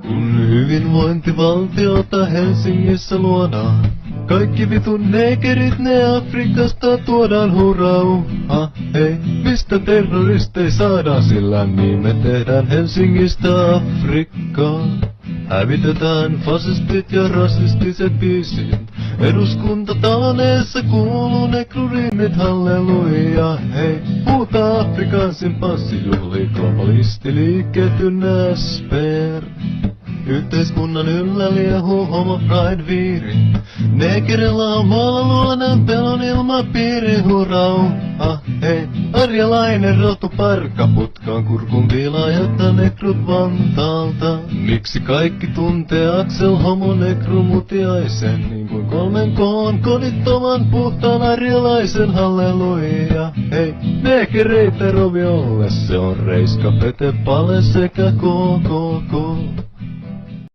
Kun hyvinvointivaltiota Helsingissä luodaan, kaikki vitun neekerit ne Afrikasta tuodaan hurraa. Hei, mistä terroristei saadaan, sillä niin me tehdään Helsingistä Afrikkaa. Hävitetään fasistit ja rasistiset biisit. Eduskuntataloneessa kuuluu nekrurinnit, halleluja. Hei, huutaa Afrikansin passijuhli, globalistiliikkeet ynnä sper. Yhteiskunnan yllä liehuu homo pride viiri. Negerillä on luonnon pelon ilmapiiri, hurraa. Hei, arjalainen rotu parka putkaan kurkun viilaajata nekrut Vantaalta. Miksi kaikki tuntee Aksel homo nekru mutiaisen, niin kuin 3K:n kodittoman puhtaan arjalaisen, halleluja. Hei, negereitä roviolle, se on reiska, pete, pale sekä KKK.